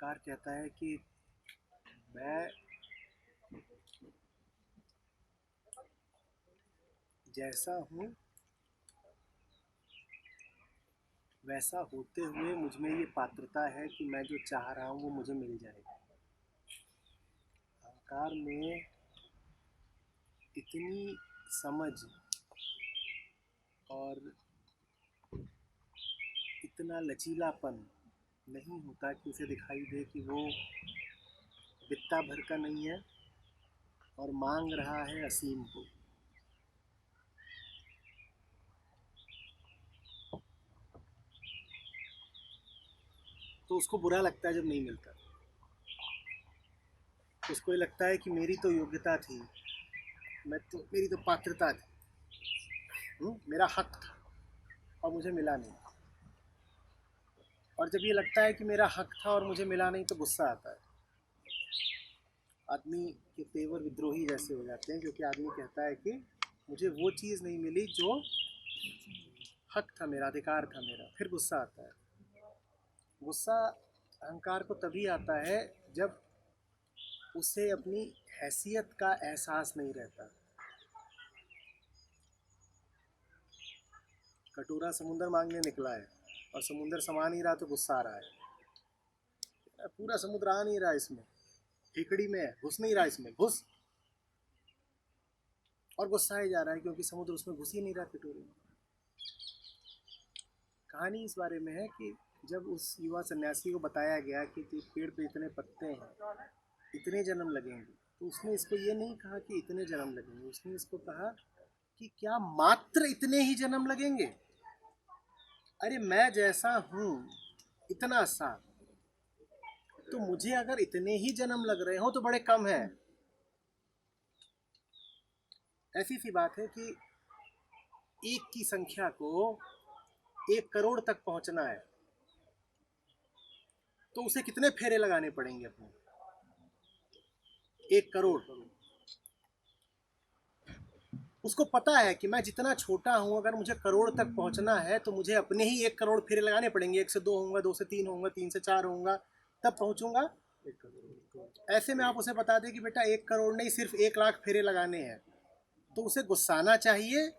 अहंकार कहता है कि मैं जैसा हूँ वैसा होते हुए मुझ में ये पात्रता है कि मैं जो चाह रहा हूँ वो मुझे मिल जाएगा। अहंकार में इतनी समझ और इतना लचीलापन नहीं होता कि उसे दिखाई दे कि वो बित्ता भर का नहीं है और मांग रहा है असीम को। तो उसको बुरा लगता है जब नहीं मिलता। उसको ये लगता है कि मेरी तो योग्यता थी, मेरी तो पात्रता थी, मेरा हक था और मुझे मिला नहीं। और जब ये लगता है कि मेरा हक था और मुझे मिला नहीं तो गुस्सा आता है। आदमी के तेवर विद्रोही जैसे हो जाते हैं, क्योंकि आदमी कहता है कि मुझे वो चीज़ नहीं मिली जो हक था मेरा, अधिकार था मेरा। फिर गुस्सा आता है। गुस्सा अहंकार को तभी आता है जब उसे अपनी हैसियत का एहसास नहीं रहता। कटोरा समुंदर मांगने निकला है और समुंदर समा नहीं रहा तो गुस्सा आ रहा है। पूरा समुद्र आ नहीं रहा इसमें, हेकड़ी में है, घुस नहीं रहा इसमें, घुस। और गुस्सा ही जा रहा है क्योंकि समुद्र उसमें घुस ही नहीं रहा कटोरे में। कहानी इस बारे में है कि जब उस युवा सन्यासी को बताया गया कि पेड़ पे इतने पत्ते हैं, इतने जन्म लगेंगे, तो उसने इसको ये नहीं कहा कि इतने जन्म लगेंगे, उसने इसको कहा कि क्या मात्र इतने ही जन्म लगेंगे? अरे मैं जैसा हूँ इतना सा, तो मुझे अगर इतने ही जन्म लग रहे हो तो बड़े कम है। ऐसी सी बात है कि एक की संख्या को 1 करोड़ तक पहुंचना है तो उसे कितने फेरे लगाने पड़ेंगे अपने? 1 करोड़। उसको पता है कि मैं जितना छोटा हूं, अगर मुझे करोड़ तक पहुंचना है तो मुझे अपने ही 1 करोड़ फेरे लगाने पड़ेंगे। 1 से 2 होऊंगा, 2 से 3 होऊंगा, 3 से 4 होऊंगा, तब पहुंचूंगा 1 करोड़। ऐसे में आप उसे बता दें कि बेटा 1 करोड़ नहीं, सिर्फ 1 लाख फेरे लगाने हैं, तो उसे गुस्साना चाहिए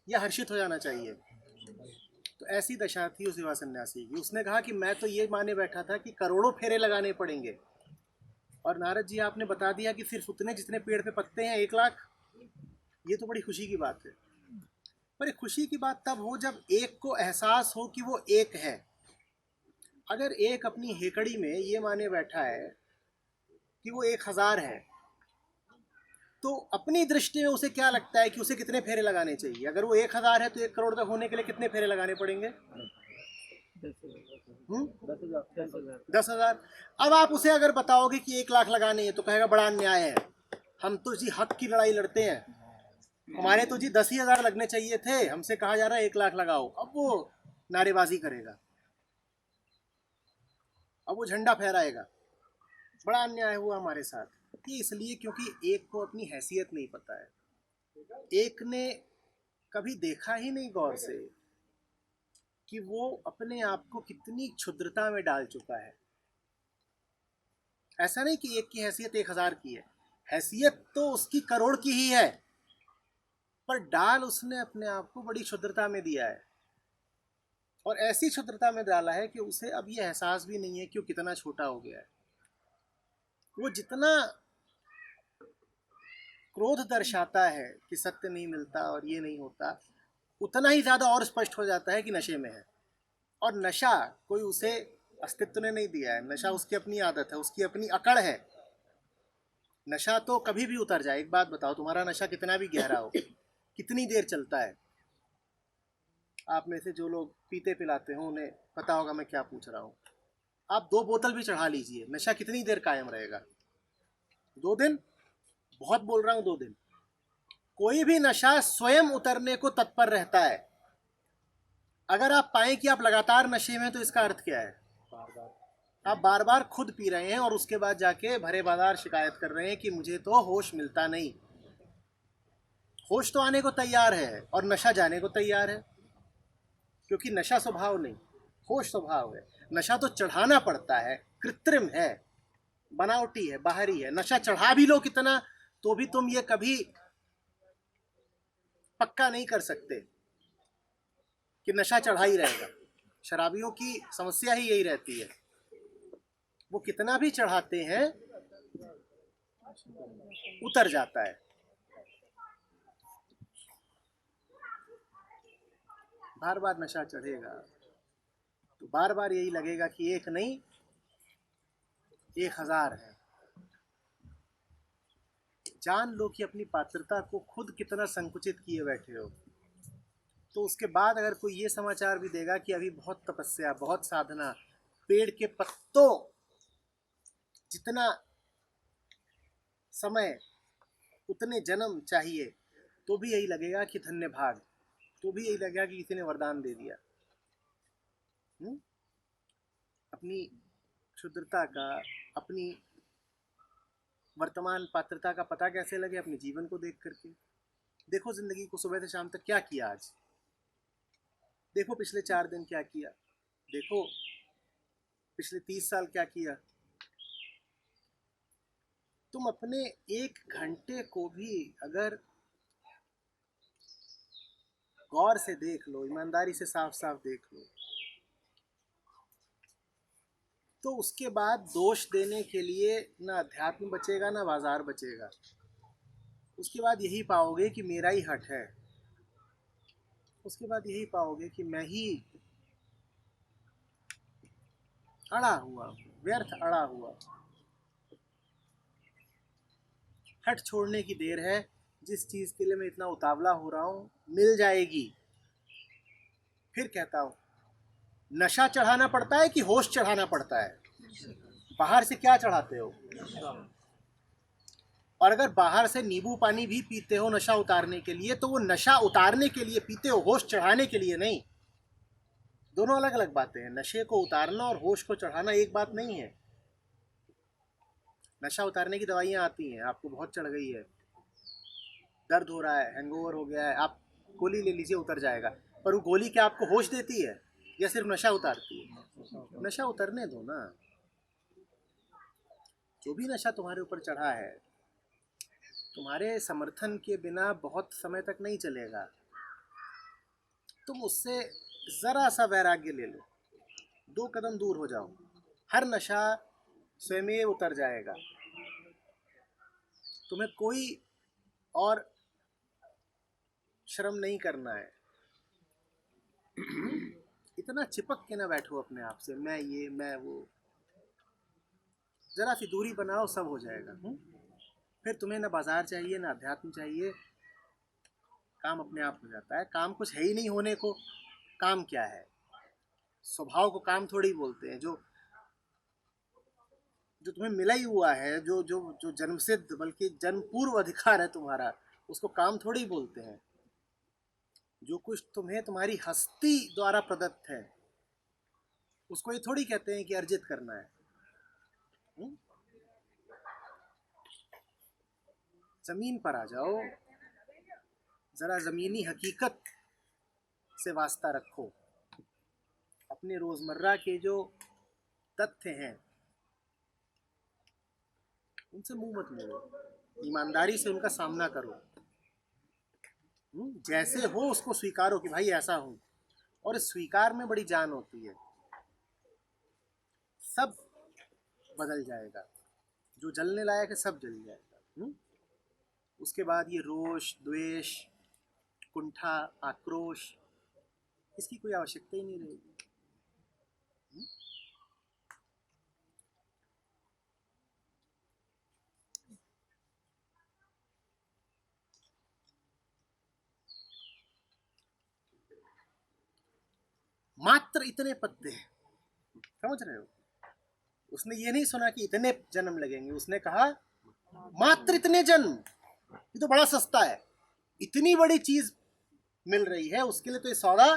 या हर्षित हो जाना चाहिए? तो ऐसी दशा थी उस युवा सन्यासी की। उसने कहा कि मैं तो ये माने बैठा था कि करोड़ों फेरे लगाने पड़ेंगे, और नारद जी आपने बता दिया कि सिर्फ उतने जितने पेड़ पे पत्ते हैं, 1 लाख। ये तो बड़ी खुशी की बात है। पर खुशी की बात तब हो जब एक को एहसास हो कि वो एक है। अगर एक अपनी हेकड़ी में ये माने बैठा है कि वो 1000 है, तो अपनी दृष्टि में उसे क्या लगता है कि उसे कितने फेरे लगाने चाहिए? अगर वो 1000 है तो 1 करोड़ तक होने के लिए कितने फेरे लगाने पड़ेंगे? 10,000। अब आप उसे अगर बताओगे कि 1 लाख लगाने हैं तो कहेगा बड़ा अन्याय है, हम तो जी हक की लड़ाई लड़ते हैं, हमारे तो जी 10,000 लगने चाहिए थे, हमसे कहा जा रहा है 1 लाख लगाओ। अब वो नारेबाजी करेगा, अब वो झंडा फहराएगा, बड़ा अन्याय हुआ हमारे साथ। ये इसलिए क्योंकि एक को अपनी हैसियत नहीं पता है। एक ने कभी देखा ही नहीं गौर से कि वो अपने आप को कितनी क्षुद्रता में डाल चुका है। ऐसा नहीं कि एक की हैसियत 1,000 की है, हैसियत तो उसकी करोड़ की ही है, पर डाल उसने अपने आप को बड़ी क्षुद्रता में दिया है। और ऐसी क्षुद्रता में डाला है कि उसे अब ये एहसास भी नहीं है कि वो कितना छोटा हो गया है। वो जितना क्रोध दर्शाता है कि सत्य नहीं मिलता और ये नहीं होता, उतना ही ज़्यादा और स्पष्ट हो जाता है कि नशे में है। और नशा कोई उसे अस्तित्व ने नहीं दिया है, नशा उसकी अपनी आदत है, उसकी अपनी अकड़ है। नशा तो कभी भी उतर जाए। एक बात बताओ, तुम्हारा नशा कितना भी गहरा हो, कितनी देर चलता है? आप में से जो लोग पीते पिलाते हो उन्हें पता होगा मैं क्या पूछ रहा हूँ। आप 2 बोतल भी चढ़ा लीजिए, नशा कितनी देर कायम रहेगा? 2 दिन? बहुत बोल रहा हूँ, 2 दिन। कोई भी नशा स्वयं उतरने को तत्पर रहता है। अगर आप पाएं कि आप लगातार नशे में, तो इसका अर्थ क्या है? आप बार बार खुद पी रहे हैं और उसके बाद जाके भरे बाजार शिकायत कर रहे हैं कि मुझे तो होश मिलता नहीं। होश तो आने को तैयार है और नशा जाने को तैयार है, क्योंकि नशा स्वभाव नहीं, होश स्वभाव है। नशा तो चढ़ाना पड़ता है, कृत्रिम है, बनावटी है, बाहरी है। नशा चढ़ा भी लो कितना तो भी तुम ये कभी पक्का नहीं कर सकते कि नशा चढ़ा ही रहेगा। शराबियों की समस्या ही यही रहती है, वो कितना भी चढ़ाते हैं उतर जाता है। बार बार नशा चढ़ेगा तो बार बार यही लगेगा कि एक नहीं 1000 है। जान लो कि अपनी पात्रता को खुद कितना संकुचित किए बैठे हो। तो उसके बाद अगर कोई ये समाचार भी देगा कि अभी बहुत तपस्या, बहुत साधना, पेड़ के पत्तों जितना समय, उतने जन्म चाहिए, तो भी यही लगेगा कि धन्य भाग, तो भी यही लगेगा कि किसी ने वरदान दे दिया। अपनी क्षुद्रता का, अपनी वर्तमान पात्रता का पता कैसे लगे? अपने जीवन को देख करके। देखो जिंदगी को सुबह से शाम तक क्या किया आज, देखो पिछले 4 दिन क्या किया, देखो पिछले 30 साल क्या किया। तुम अपने 1 घंटे को भी अगर गौर से देख लो, ईमानदारी से साफ साफ देख लो, तो उसके बाद दोष देने के लिए ना अध्यात्म बचेगा ना बाजार बचेगा। उसके बाद यही पाओगे कि मेरा ही हट है, उसके बाद यही पाओगे कि मैं ही अड़ा हुआ, व्यर्थ अड़ा हुआ। हट छोड़ने की देर है। जिस चीज के लिए मैं इतना उतावला हो रहा हूं मिल जाएगी। फिर कहता हूं, नशा चढ़ाना पड़ता है कि होश चढ़ाना पड़ता है? बाहर से क्या चढ़ाते हो? और अगर बाहर से नींबू पानी भी पीते हो नशा उतारने के लिए, तो वो नशा उतारने के लिए पीते हो, होश चढ़ाने के लिए नहीं। दोनों अलग अलग बातें हैं। नशे को उतारना और होश को चढ़ाना एक बात नहीं है। नशा उतारने की दवाइयाँ आती हैं, आपको बहुत चढ़ गई है, दर्द हो रहा है, हैंगओवर हो गया है, आप गोली ले लीजिए उतर जाएगा। पर वो गोली क्या आपको होश देती है या सिर्फ नशा उतारती है? नशा उतरने दो ना। जो भी नशा तुम्हारे ऊपर चढ़ा है, तुम्हारे समर्थन के बिना बहुत समय तक नहीं चलेगा। तुम उससे जरा सा वैराग्य ले लो, 2 कदम दूर हो जाओ, हर नशा स्वयं उतर जाएगा। तुम्हें कोई और श्रम नहीं करना है। इतना चिपक के ना बैठो अपने आप से, मैं ये मैं वो। जरा सी दूरी बनाओ, सब हो जाएगा। फिर तुम्हें ना बाजार चाहिए ना अध्यात्म चाहिए, काम अपने आप हो जाता है। काम कुछ है ही नहीं होने को। काम क्या है? स्वभाव को काम थोड़ी बोलते हैं। जो जो तुम्हें मिला ही हुआ है, जो जो जो जन्मसिद्ध बल्कि जन्म पूर्व अधिकार है तुम्हारा, उसको काम थोड़ी बोलते हैं। जो कुछ तुम्हें तुम्हारी हस्ती द्वारा प्रदत्त है, उसको ये थोड़ी कहते हैं कि अर्जित करना है। जमीन पर आ जाओ, जरा जमीनी हकीकत से वास्ता रखो। अपने रोजमर्रा के जो तथ्य हैं उनसे मुंह मत मोड़ो, ईमानदारी से उनका सामना करो। जैसे हो उसको स्वीकारो कि भाई ऐसा हूं। और इस स्वीकार में बड़ी जान होती है। सब बदल जाएगा, जो जलने लायक है सब जल जाएगा। उसके बाद ये रोष, द्वेष, कुंठा, आक्रोश, इसकी कोई आवश्यकता ही नहीं रहेगी। मात्र इतने पत्ते, समझ रहे हो? उसने ये नहीं सुना कि इतने जन्म लगेंगे, उसने कहा मात्र इतने जन्म। ये तो बड़ा सस्ता है, इतनी बड़ी चीज मिल रही है, उसके लिए तो ये सौदा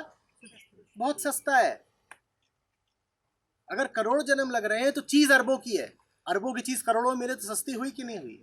बहुत सस्ता है। अगर करोड़ जन्म लग रहे हैं तो चीज अरबों की है, अरबों की चीज करोड़ों में मिले तो सस्ती हुई कि नहीं हुई?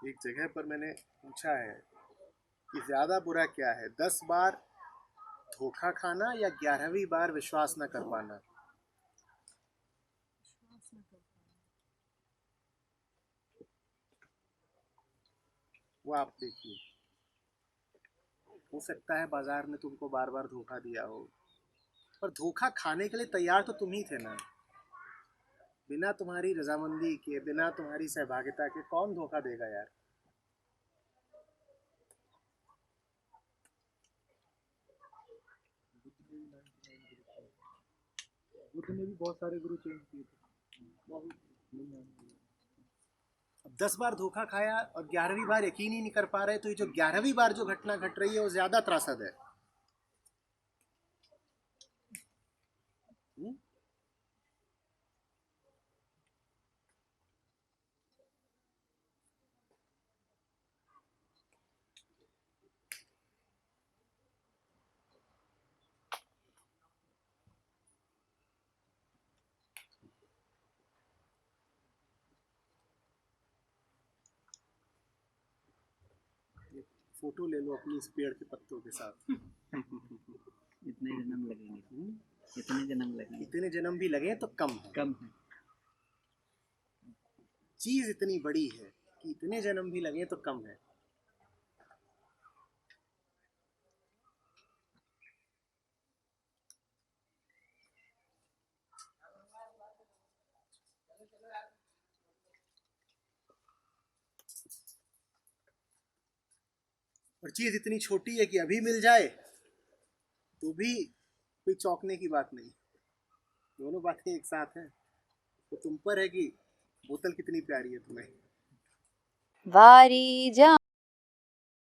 एक जगह पर मैंने पूछा है कि ज्यादा बुरा क्या है, 10 बार धोखा खाना या 11वीं बार विश्वास न कर पाना। वो आप देखिए, हो सकता है बाजार में तुमको बार बार धोखा दिया हो, पर धोखा खाने के लिए तैयार तो तुम ही थे ना। बिना तुम्हारी रजामंदी के, बिना तुम्हारी सहभागिता के कौन धोखा देगा यार। बुद्ध ने भी बहुत सारे गुरु चेंज किए थे। अब 10 बार धोखा खाया और 11वीं बार यकीन ही नहीं कर पा रहे, तो ये जो 11वीं बार जो घटना घट रही है वो ज्यादा त्रासद है। हुँ? फोटो ले लो अपनी इस पेड़ के पत्तों के साथ। इतने जन्म लगेंगे, इतने जन्म लगेंगे, इतने जन्म भी लगे तो कम है। कम है। चीज इतनी बड़ी है कि इतने जन्म भी लगे तो कम है। और चीज इतनी छोटी है कि अभी मिल जाए तो भी कोई चौंकने की बात नहीं। दोनों बातें एक साथ हैं। तो तुम पर है कि बोतल कितनी प्यारी है तुम्हें। वारी जा